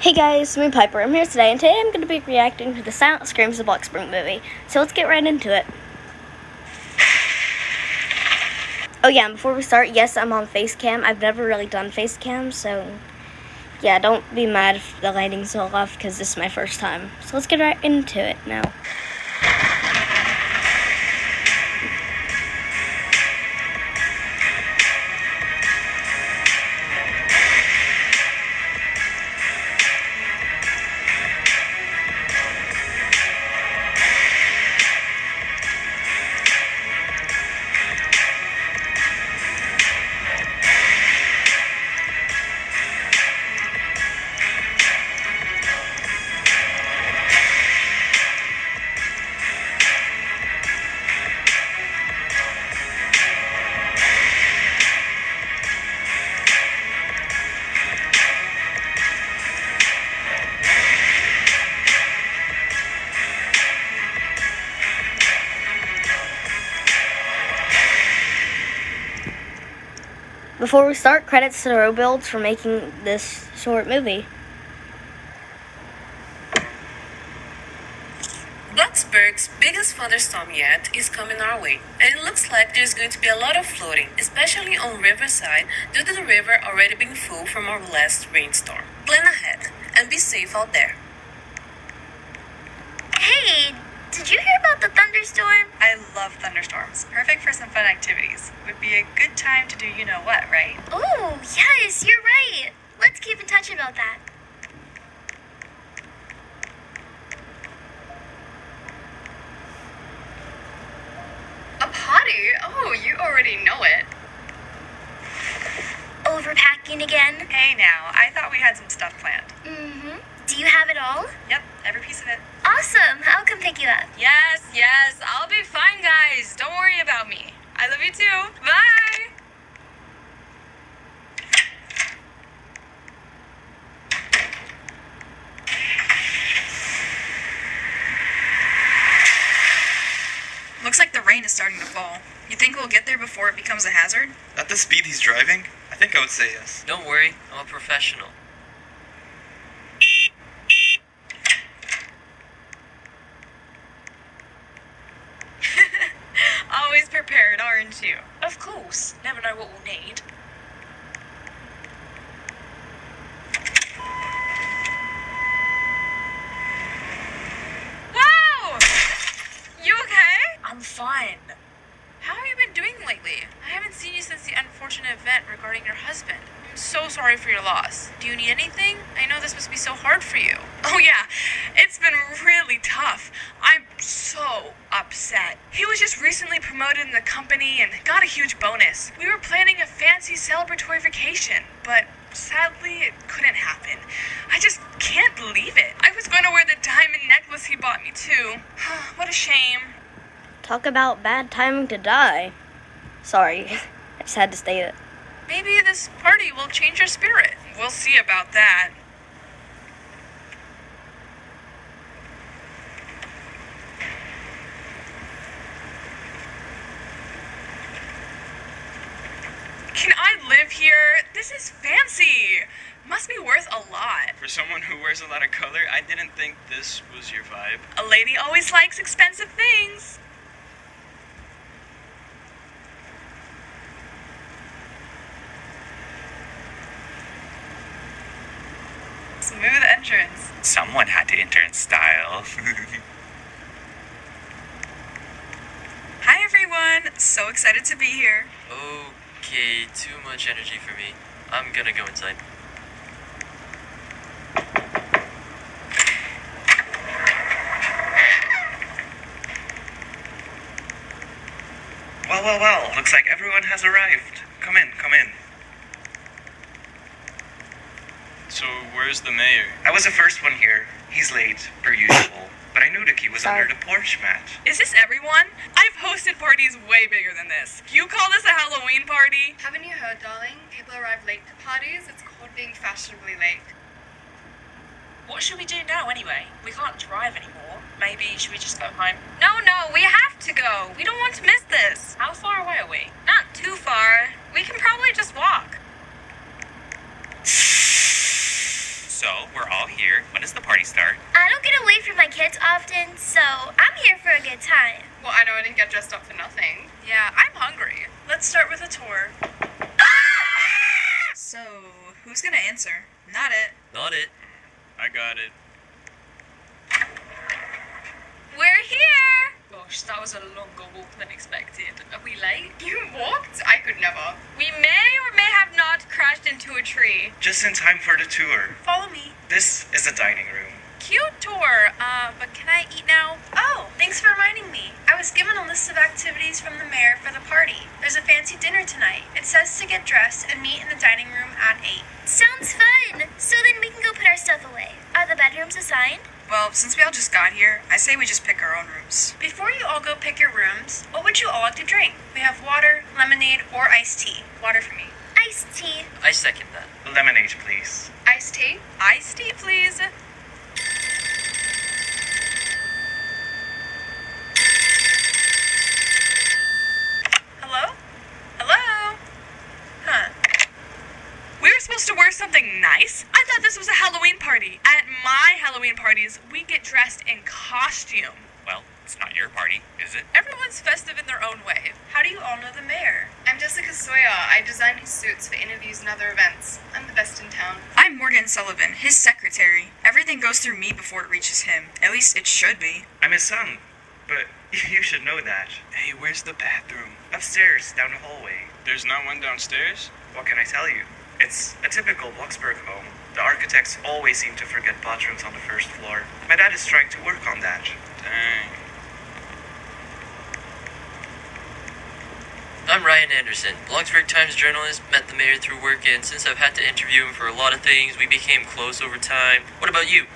Hey guys, me Piper. I'm here today, and today I'm going to be reacting to the Silent Screams of the Bloxburg movie. So let's get right into it. Oh yeah, and before we start, yes, I'm on face cam. I've never really done face cam, so yeah, don't be mad if the lighting's all off, because this is my first time. So let's get right into it now. Before we start, credits to the Row Builds for making this short movie. Bloxburg's biggest thunderstorm yet is coming our way, and it looks like there's going to be a lot of flooding, especially on Riverside, due to the river already being full from our last rainstorm. Plan ahead, and be safe out there. Hey, did you hear about the thunderstorm? I love thunderstorms. Perfect for some fun activities. Would be a good time to do you-know-what, right? Oh, yes, you're right. Let's keep in touch about that. A potty? Oh, you already know it. Overpacking again? Hey now, I thought we had some stuff planned. Mm-hmm. Do you have it all? Yep, every piece of it. Awesome. I'll come pick you up. Yes, I'll be fine, guys. Don't worry about me. I love you too. Bye! Looks like the rain is starting to fall. You think we'll get there before it becomes a hazard? At the speed he's driving, I think I would say yes. Don't worry, I'm a professional. Always prepared, aren't you? Of course. Never know what we'll need. Whoa! You okay? I'm fine. How have you been doing lately? I haven't seen you since the unfortunate event regarding your husband. I'm so sorry for your loss. Do you need anything? I know this must be so hard for you. Oh yeah, it's been really tough. I'm so upset. He was just recently promoted in the company and got a huge bonus. We were planning a fancy celebratory vacation, but sadly it couldn't happen. I just can't believe it. I was going to wear the diamond necklace he bought me too. What a shame. Talk about bad timing to die. Sorry, I just had to state it. Maybe this party will change your spirit. We'll see about that. Can I live here? This is fancy. Must be worth a lot. For someone who wears a lot of color, I didn't think this was your vibe. A lady always likes expensive things. Smooth entrance. Someone had to enter in style. Hi everyone, so excited to be here. Okay, too much energy for me. I'm gonna go inside. Well, looks like everyone has arrived. Come in. So, where's the mayor? I was the first one here. He's late, per usual. But I knew the key was under the porch mat. Is this everyone? I've hosted parties way bigger than this. You call this a Halloween party? Haven't you heard, darling? People arrive late to parties. It's called being fashionably late. What should we do now anyway? We can't drive anymore. Maybe should we just go home? No, we have to go. We don't want to miss this. How far away are we? Not too far. We can probably just walk. So, So, we're all here. When does the party start? I don't get away from my kids often, so I'm here for a good time. Well, I know I didn't get dressed up for nothing. Yeah, I'm hungry. Let's start with a tour. So, who's gonna answer? Not it. Not it. I got it. We're here! Gosh, that was a longer walk than expected. Are we late? You walked? I could never. We may or may have not crashed into a tree. Just in time for the tour. Follow me. This is the dining room. Cute tour, but can I eat now? Oh, thanks for reminding me. I was given a list of activities from the mayor for the party. There's a fancy dinner tonight. It says to get dressed and meet in the dining room at 8. Sounds fun. So then we can go put our stuff away. Are the bedrooms assigned? Well, since we all just got here, I say we just pick our own rooms. Before you all go pick your rooms, what would you all like to drink? We have water, lemonade, or iced tea. Water for me. Iced tea. I second that. Lemonade, please. Iced tea? Iced tea, please. Hello? Hello? Huh. We were supposed to wear something nice? I thought this was a Halloween party. At my Halloween parties, we get dressed in costume. Well, it's not your party, is it? Everyone's festive in their own way. How do you all know the mayor? I'm Jessica Sawyer. I design his suits for interviews and other events. I'm the best in town. I'm Morgan Sullivan, his secretary. Everything goes through me before it reaches him. At least it should be. I'm his son, but you should know that. Hey, where's the bathroom? Upstairs, down the hallway. There's not one downstairs? What can I tell you? It's a typical Bloxburg home. The architects always seem to forget bathrooms on the first floor. My dad is trying to work on that. Dang. I'm Ryan Anderson, Bloxburg Times journalist, met the mayor through work, and since I've had to interview him for a lot of things, we became close over time. What about you?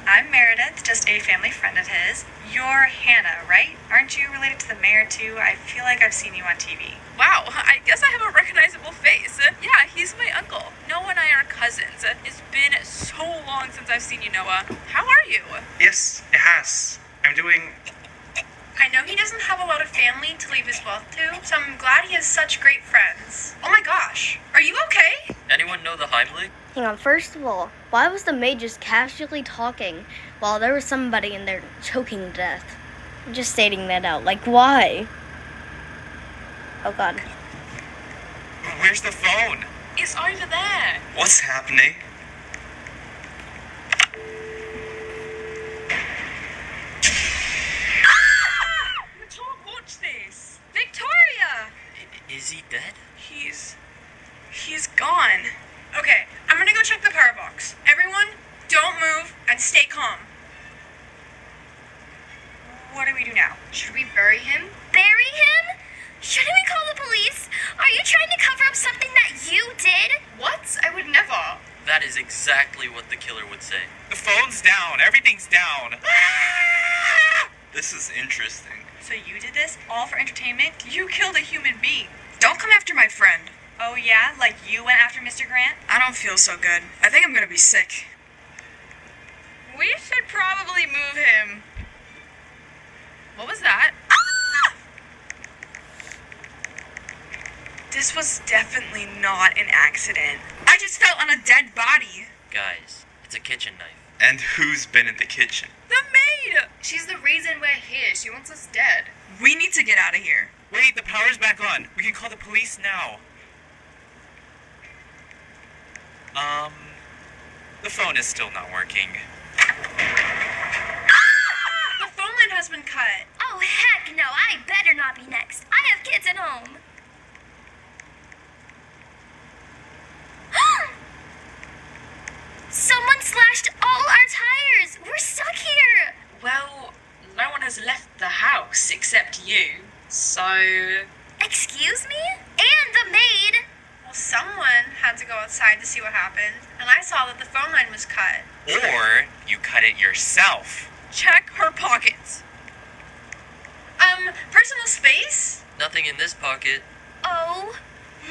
I'm Meredith, just a family friend of his. You're Hannah, right? Aren't you related to the mayor too? I feel like I've seen you on TV. Wow, I guess I have a recognizable face. Yeah, he's my uncle. Noah and I are cousins. It's been so long since I've seen you, Noah. How are you? Yes, it has. I'm doing... I know he doesn't have a lot of family to leave his wealth to, so I'm glad he has such great friends. Oh my gosh, are you okay? Anyone know the Heimlich? Hang on, first of all, why was the maid just casually talking while there was somebody in there choking to death? I'm just stating that out. Like, why? Oh god. Where's the phone? It's over there. What's happening? Tom, watch this. Victoria! Is he dead? He's gone. Okay, I'm gonna go check the power box. Everyone, don't move and stay calm. What do we do now? Should we bury him? Bury him? Shouldn't we call the police? Are you trying to cover up something that you did? What? I would never. That is exactly what the killer would say. The phone's down. Everything's down. This is interesting. So you did this all for entertainment? You killed a human being. Don't come after my friend. Oh yeah? Like you went after Mr. Grant? I don't feel so good. I think I'm gonna be sick. We should probably move him. What was that? This was definitely not an accident. I just fell on a dead body. Guys, it's a kitchen knife. And who's been in the kitchen? The maid! She's the reason we're here. She wants us dead. We need to get out of here. Wait, the power's back on. We can call the police now. The phone is still not working. The phone line has been cut. Oh, heck no. I better not be next. I have kids at home. Someone slashed all our tires. We're stuck here. Well, no one has left the house except you, so... Excuse me? And the maid. Well, someone had to go outside to see what happened, and I saw that the phone line was cut. Or you cut it yourself. Check her pockets. Personal space? Nothing in this pocket. Oh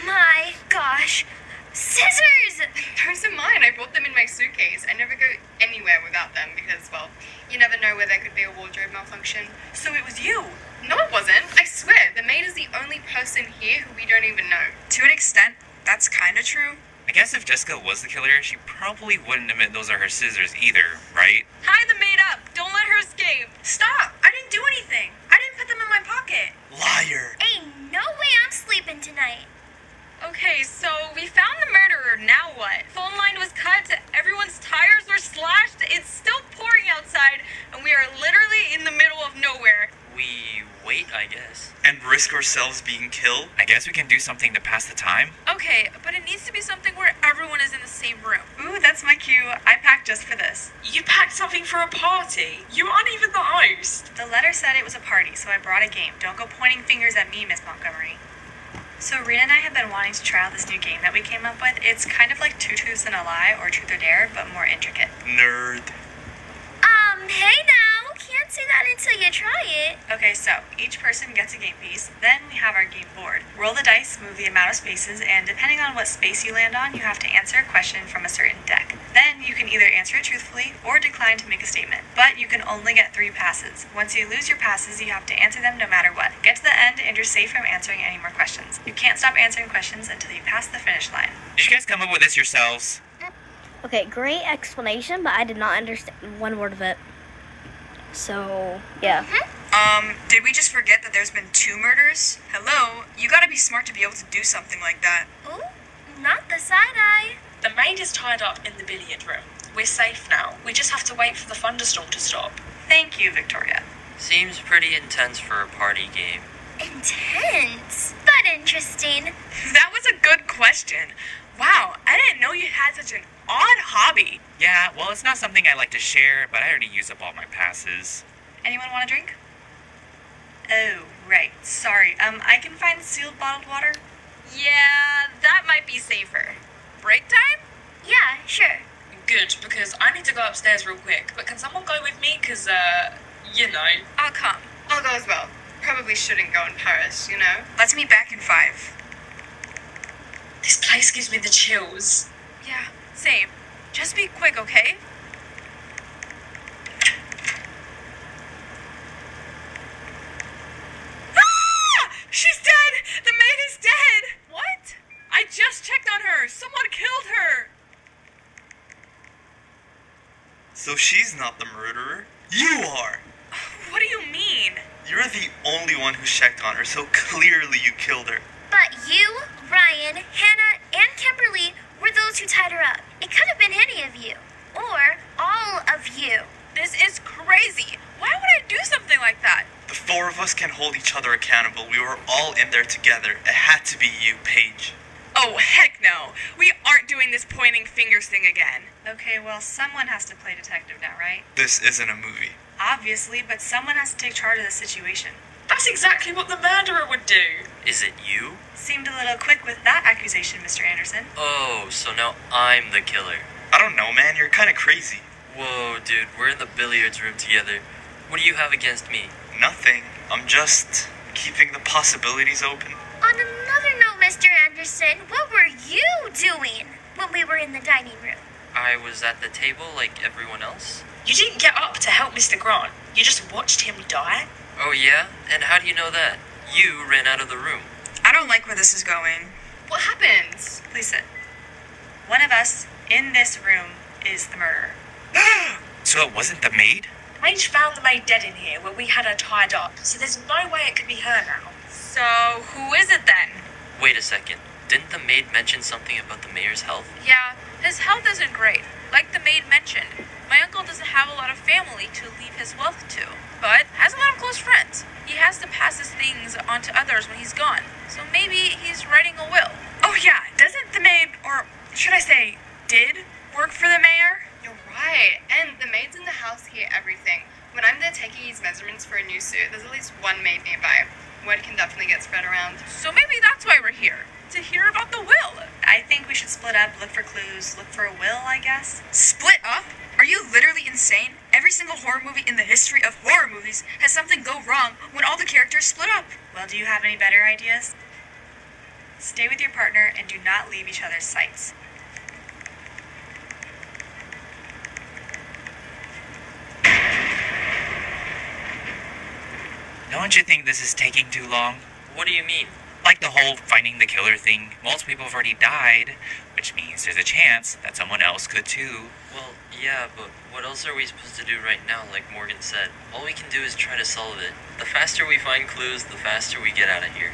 my gosh. Scissors! Those are mine. I brought them in my suitcase. I never go anywhere without them because, well, you never know where there could be a wardrobe malfunction. So it was you. No, it wasn't. I swear, the maid is the only person here who we don't even know. To an extent, that's kinda true. I guess if Jessica was the killer, she probably wouldn't admit those are her scissors either, right? Tie the maid up. Don't let her escape. Stop. I didn't do anything. I didn't put them in my pocket. Liar! Ain't no way I'm sleeping tonight. Okay, so we found the murderer. Now what? Phone line was cut. Everyone's tires were slashed. It's still pouring outside, and we are literally in the middle of nowhere. We wait, I guess. And risk ourselves being killed? I guess we can do something to pass the time. Okay, but it needs to be something where everyone is in the same room. Ooh, that's my cue. I packed just for this. You packed something for a party? You aren't even the host. The letter said it was a party, so I brought a game. Don't go pointing fingers at me, Miss Montgomery. So Rita and I have been wanting to try out this new game that we came up with. It's kind of like Two Truths and a Lie or Truth or Dare, but more intricate. Nerd. Hey now, can't say that until you try it. Okay, so each person gets a game piece. Then we have our game board. Roll the dice, move the amount of spaces, and depending on what space you land on, you have to answer a question from a certain deck. Then you can either answer it truthfully or decline to make a statement. But you can only get 3 passes. Once you lose your passes, you have to answer them no matter what. Get to the end and you're safe from answering any more questions. You can't stop answering questions until you pass the finish line. Did you guys come up with this yourselves? Okay, great explanation, but I did not understand one word of it. So, yeah. Did we just forget that there's been 2 murders? Hello? You gotta be smart to be able to do something like that. Ooh, not the side-eye. The maid is tied up in the billiard room. We're safe now. We just have to wait for the thunderstorm to stop. Thank you, Victoria. Seems pretty intense for a party game. Intense, but interesting. That was a good question. Wow, I didn't know you had such an odd hobby. Yeah, well, it's not something I like to share, but I already used up all my passes. Anyone want a drink? Oh, right. Sorry. I can find sealed bottled water. Yeah, that might be safer. Break time? Yeah, sure. Good, because I need to go upstairs real quick. But can someone go with me? Because, you know. I'll come. I'll go as well. Probably shouldn't go in Paris, you know? Let's meet back in 5. This place gives me the chills. Yeah, same. Just be quick, okay? Ah! She's dead! The maid is dead! What? I just checked on her. Someone killed her. So she's not the murderer? You are! What do you mean? You're the only one who checked on her, so clearly you killed her. But you, Ryan, Hannah, and Kimberly were those who tied her up. It could have been any of you. Or all of you. This is crazy. Why would I do something like that? The 4 of us can hold each other accountable. We were all in there together. It had to be you, Paige. Oh, heck no. We aren't doing this pointing fingers thing again. Okay, well, someone has to play detective now, right? This isn't a movie. Obviously, but someone has to take charge of the situation. That's exactly what the murderer would do. Is it you? Seemed a little quick with that accusation, Mr. Anderson. Oh, so now I'm the killer. I don't know, man. You're kind of crazy. Whoa, dude, we're in the billiards room together. What do you have against me? Nothing. I'm just keeping the possibilities open. On another note, Mr. Anderson, what were you doing when we were in the dining room? I was at the table like everyone else. You didn't get up to help Mr. Grant. You just watched him die. Oh yeah? And how do you know that? You ran out of the room. I don't like where this is going. What happened? Please sit. One of us in this room is the murderer. So it wasn't the maid? Paige found the maid dead in here where we had her tied up, so there's no way it could be her now. So, who is it then? Wait a second. Didn't the maid mention something about the mayor's health? Yeah, his health isn't great. Like the maid mentioned, my uncle doesn't have a lot of family to leave his wealth to, but has a lot of close friends. He has to pass his things on to others when he's gone, so maybe he's writing a will. Oh yeah, doesn't the maid, or should I say, did work for the mayor? You're right. And the maids in the house hear everything. When I'm there taking his measurements for a new suit, there's at least one maid nearby. Word can definitely get spread around. So maybe that's why we're here, to hear about the will. I think we should split up, look for clues, look for a will, I guess. Split up? Are you literally insane? Every single horror movie in the history of horror movies has something go wrong when all the characters split up. Well, do you have any better ideas? Stay with your partner and do not leave each other's sights. Don't you think this is taking too long? What do you mean? Like the whole finding the killer thing, multiple people have already died, which means there's a chance that someone else could too. Well, yeah, but what else are we supposed to do right now, like Morgan said? All we can do is try to solve it. The faster we find clues, the faster we get out of here.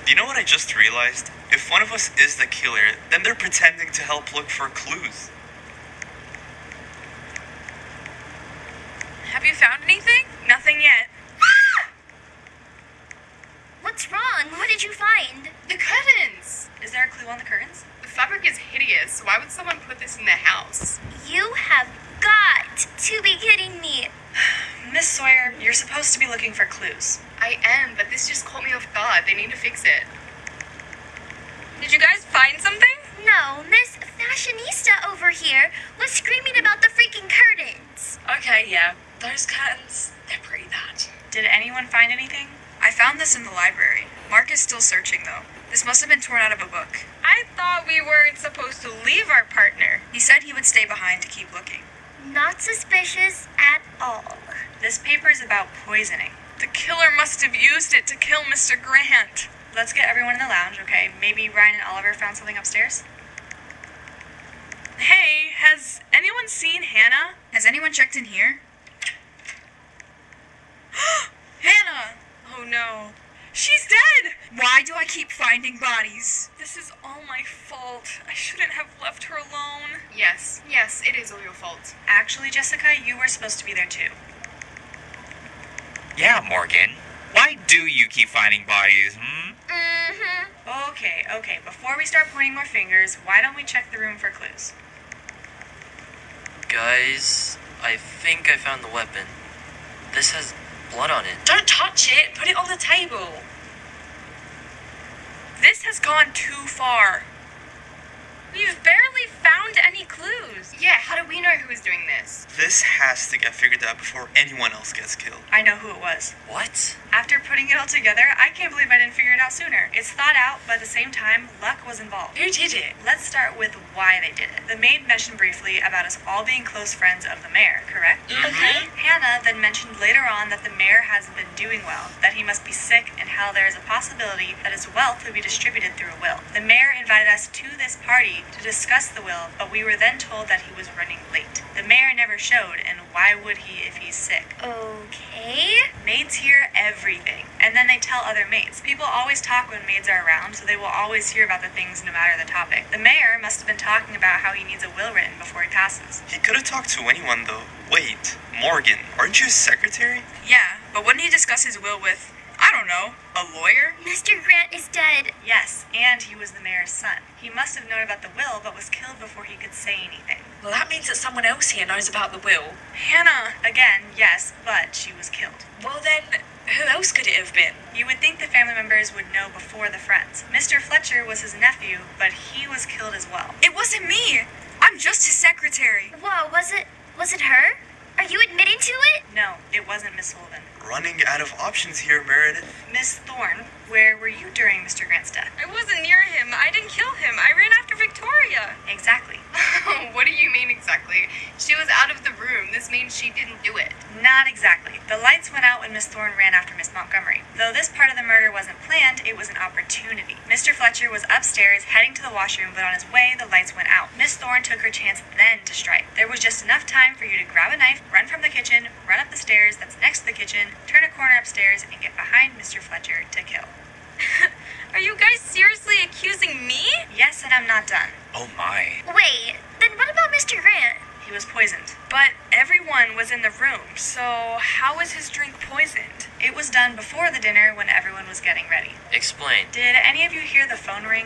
You know what I just realized? If one of us is the killer, then they're pretending to help look for clues. Have you found anything? Nothing yet. What's wrong? What did you find? The curtains! Is there a clue on the curtains? The fabric is hideous. Why would someone put this in their house? You have got to be kidding me. Miss Sawyer, you're supposed to be looking for clues. I am, but this just caught me off guard. They need to fix it. Did you guys find something? No, Miss Fashionista over here was screaming about the freaking curtains. Okay, yeah. Those curtains, they're pretty bad. Did anyone find anything? I found this in the library. Mark is still searching, though. This must have been torn out of a book. I thought we weren't supposed to leave our partner. He said he would stay behind to keep looking. Not suspicious at all. This paper is about poisoning. The killer must have used it to kill Mr. Grant. Let's get everyone in the lounge, okay? Maybe Ryan and Oliver found something upstairs? Hey, has anyone seen Hannah? Has anyone checked in here? Hannah! Oh no. She's dead! Why do I keep finding bodies? This is all my fault. I shouldn't have left her alone. Yes, it is all your fault. Actually, Jessica, you were supposed to be there too. Yeah, Morgan. Why do you keep finding bodies, Okay. Before we start pointing more fingers, why don't we check the room for clues? Guys, I think I found the weapon. This has blood on it. Don't touch it. Put it on the table. This has gone too far. We've barely found any clues. Yeah, how do we know who is doing this? This has to get figured out before anyone else gets killed. I know who it was. What? After putting it all together, I can't believe I didn't figure it out sooner. It's thought out, but at the same time, luck was involved. Who did it? Let's start with why they did it. The maid mentioned briefly about us all being close friends of the mayor, correct? Okay. Hannah then mentioned later on that the mayor hasn't been doing well, that he must be sick, and how there is a possibility that his wealth would be distributed through a will. The mayor invited us to this party to discuss the will, but we were then told that he was running late. The mayor never showed, and why would he if he's sick? Okay. Maids hear everything, and then they tell other maids. People always talk when maids are around, so they will always hear about the things no matter the topic. The mayor must have been talking about how he needs a will written before he passes. He could have talked to anyone, though. Wait, Morgan, aren't you his secretary? Yeah, but wouldn't he discuss his will with, I don't know, a lawyer? Mr. Grant is dead. Yes, and he was the mayor's son. He must have known about the will, but was killed before he could say anything. Well, that means that someone else here knows about the will. Hannah! Again, yes, but she was killed. Well then, who else could it have been? You would think the family members would know before the friends. Mr. Fletcher was his nephew, but he was killed as well. It wasn't me! I'm just his secretary. Whoa, was it her? Are you admitting to it? No, it wasn't Miss Sullivan. Running out of options here, Meredith. Miss Thorne, where were you during Mr. Grant's death? I wasn't near him. I didn't kill him. I ran after Victoria. Exactly. What do you mean exactly? She was out of the room. This means she didn't do it. Not exactly. The lights went out when Miss Thorne ran after Miss Montgomery. Though this part of the murder wasn't planned, it was an opportunity. Mr. Fletcher was upstairs heading to the washroom, but on his way, the lights went out. Miss Thorne took her chance then to strike. There was just enough time for you to grab a knife, run from the kitchen, run up the stairs that's next to the kitchen, turn a corner upstairs, and get behind Mr. Fletcher to kill. Are you guys seriously accusing me? Yes, and I'm not done. Oh my. Wait, then what about Mr. Grant? He was poisoned. But everyone was in the room, so how was his drink poisoned? It was done before the dinner when everyone was getting ready. Explain. Did any of you hear the phone ring?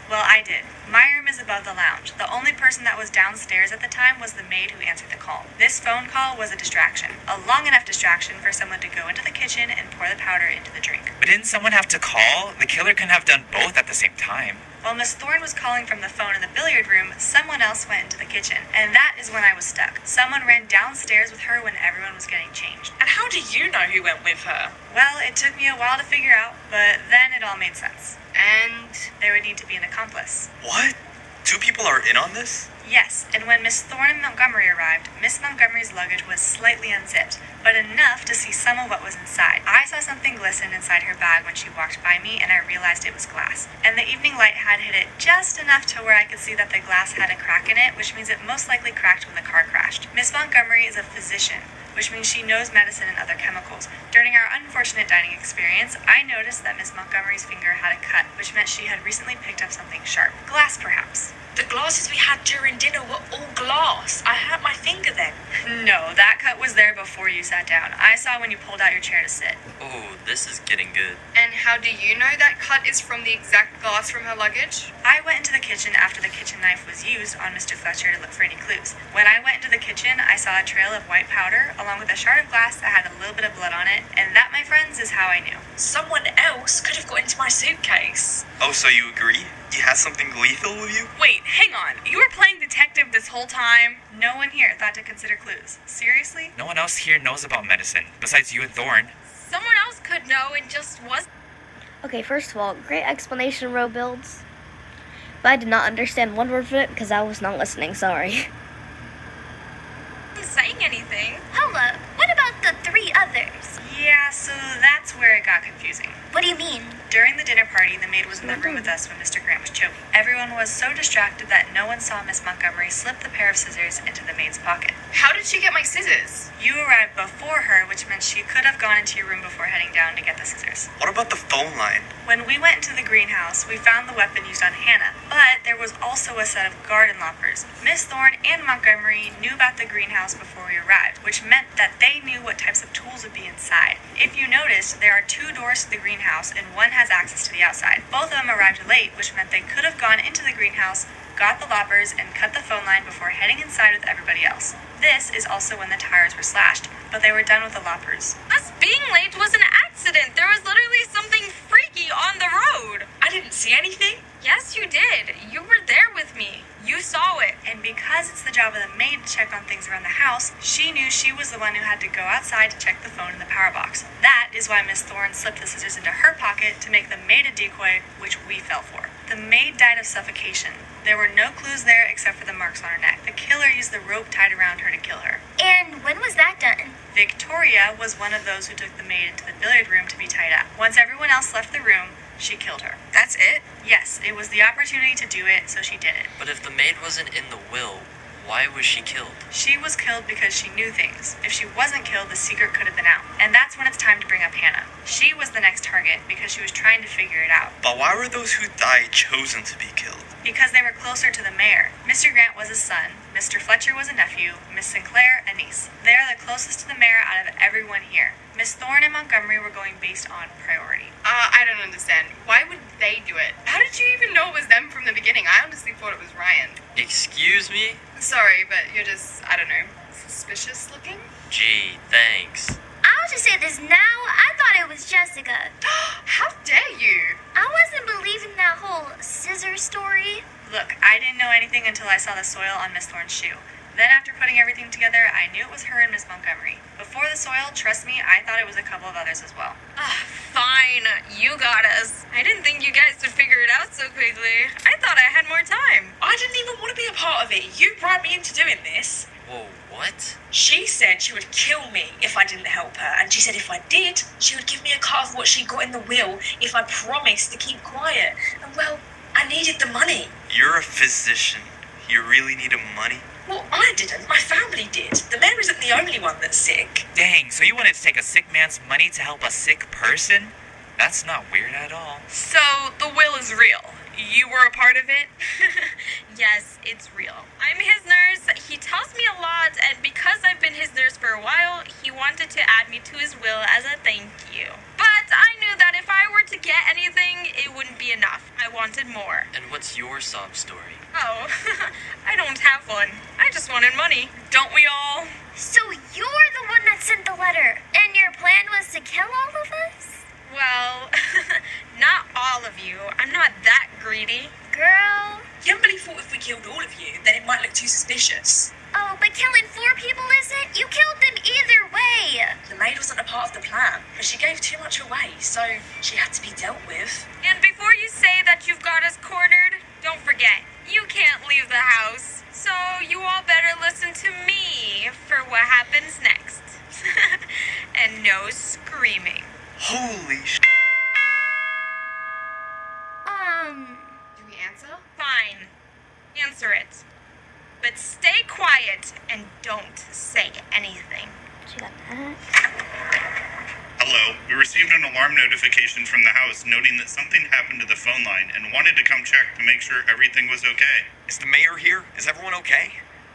Well, I did. My room is above the lounge. The only person that was downstairs at the time was the maid who answered the call. This phone call was a distraction. A long enough distraction for someone to go into the kitchen and pour the powder into the drink. But didn't someone have to call? The killer couldn't have done both at the same time. While Miss Thorne was calling from the phone in the billiard room, someone else went into the kitchen. And that is when I was stuck. Someone ran downstairs with her when everyone was getting changed. And how do you know who went with her? Well, it took me a while to figure out, but then it all made sense. And There would need to be an accomplice. What? 2 people are in on this? Yes, and when Miss Thorne and Montgomery arrived, Miss Montgomery's luggage was slightly unzipped, but enough to see some of what was inside. I saw something glisten inside her bag when she walked by me, and I realized it was glass. And the evening light had hit it just enough to where I could see that the glass had a crack in it, which means it most likely cracked when the car crashed. Miss Montgomery is a physician, which means she knows medicine and other chemicals. During our unfortunate dining experience, I noticed that Miss Montgomery's finger had a cut, which meant she had recently picked up something sharp. Glass, perhaps. The glasses we had during dinner were all glass. I hurt my finger then. No, that cut was there before you sat down. I saw when you pulled out your chair to sit. Oh, this is getting good. And how do you know that cut is from the exact glass from her luggage? I went into the kitchen after the kitchen knife was used on Mr. Fletcher to look for any clues. When I went into the kitchen, I saw a trail of white powder along with a shard of glass that had a little bit of blood on it, and that, my friends, is how I knew. Someone else could have got into my suitcase. Oh, so you agree? You had something lethal with you? Wait, hang on. You were playing detective this whole time? No one here thought to consider clues. Seriously? No one else here knows about medicine, besides you and Thorne. Someone else could know and just was. Okay, first of all, great explanation, row builds. But I did not understand one word of it because I was not listening, sorry. Saying anything. Hold up, what about the 3 others? Yeah, so that's where it got confusing. What do you mean? During the dinner party, the maid was in the room with us when Mr. Grant was choking. Everyone was so distracted that no one saw Miss Montgomery slip the pair of scissors into the maid's pocket. How did she get my scissors? You arrived before her, which meant she could have gone into your room before heading down to get the scissors. What about the phone line? When we went into the greenhouse, we found the weapon used on Hannah, but there was also a set of garden loppers. Miss Thorne and Montgomery knew about the greenhouse before we arrived, which meant that they knew what types of tools would be inside. If you noticed, there are 2 doors to the greenhouse and one has access to the outside. Both of them arrived late, which meant they could have gone into the greenhouse, got the loppers, and cut the phone line before heading inside with everybody else. This is also when the tires were slashed, but they were done with the loppers. Us being late was an accident. There was literally something freaky on the road. I didn't see anything. Yes, you did. You were there with me. You saw it. And because it's the job of the maid to check on things around the house, she knew she was the one who had to go outside to check the phone in the power box. That is why Miss Thorne slipped the scissors into her pocket to make the maid a decoy, which we fell for. The maid died of suffocation. There were no clues there except for the marks on her neck. The killer used the rope tied around her to kill her. And when was that done? Victoria was one of those who took the maid into the billiard room to be tied up. Once everyone else left the room, she killed her. That's it? Yes, it was the opportunity to do it, so she did it. But if the maid wasn't in the will, why was she killed? She was killed because she knew things. If she wasn't killed, the secret could have been out. And that's when it's time to bring up Hannah. She was the next target because she was trying to figure it out. But why were those who died chosen to be killed? Because they were closer to the mayor. Mr. Grant was a son, Mr. Fletcher was a nephew, Miss Sinclair a niece. They are the closest to the mayor out of everyone here. Miss Thorne and Montgomery were going based on priority. I don't understand. Why would they do it? How did you even know it was them from the beginning? I honestly thought it was Ryan. Excuse me? Sorry, but you're just, I don't know, suspicious looking? Gee, thanks. I'll just say this now, I thought it was Jessica. How dare you? I wasn't believing that whole scissor story. Look, I didn't know anything until I saw the soil on Miss Thorne's shoe. Then after putting everything together, I knew it was her and Miss Montgomery. Before the soil, trust me, I thought it was a couple of others as well. Fine. You got us. I didn't think you guys would figure it out so quickly. I thought I had more time. I didn't even want to be a part of it. You bribed me into doing this. Whoa, what? She said she would kill me if I didn't help her, and she said if I did, she would give me a cut of what she got in the will if I promised to keep quiet. And well, I needed the money. You're a physician. You really needed money? Well, I didn't. My family did. The mayor isn't the only one that's sick. Dang, so you wanted to take a sick man's money to help a sick person? That's not weird at all. So, the will is real. You were a part of it? Yes, it's real. I'm his nurse. He tells me a lot, and because I've been his nurse for a while, he wanted to add me to his will as a thank you. But I knew that if I were to get anything, it wouldn't be enough. I wanted more. And what's your sob story? Oh, I don't have one. I just wanted money. Don't we all? So you're the one that sent the letter, and your plan was to kill all of us? Well, not all of you. I'm not that greedy. Girl. Kimberly thought if we killed all of you, then it might look too suspicious. Oh, but killing 4 people isn't? You killed them either way. The maid wasn't a part of the plan, but she gave too much away, so she had to be dealt with. And before you say that you've got us cornered, don't forget, You can't leave the house, so you all better listen to me for what happens next. And no screaming. Holy sh! Do we answer? Fine. Answer it. But stay quiet and don't say anything. She got that. Hello, we received an alarm notification from the house noting that something happened to the phone line and wanted to come check to make sure everything was okay. Is the mayor here? Is everyone okay?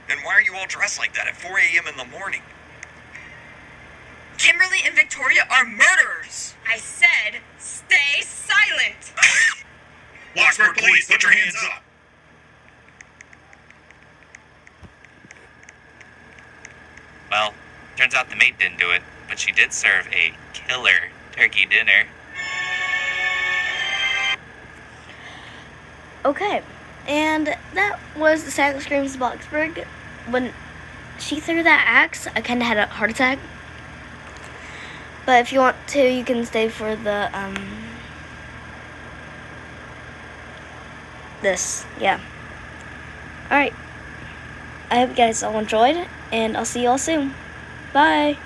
Then why are you all dressed like that at 4 a.m. in the morning? Kimberly and Victoria are murderers. I said, stay silent. Bloxburg police, put your hands up! Well, turns out the maid didn't do it, but she did serve a killer turkey dinner. Okay, and that was the Sack Screams Bloxburg. When she threw that axe, I kind of had a heart attack. But if you want to, you can stay for the, this, yeah. Alright, I hope you guys all enjoyed, and I'll see you all soon. Bye!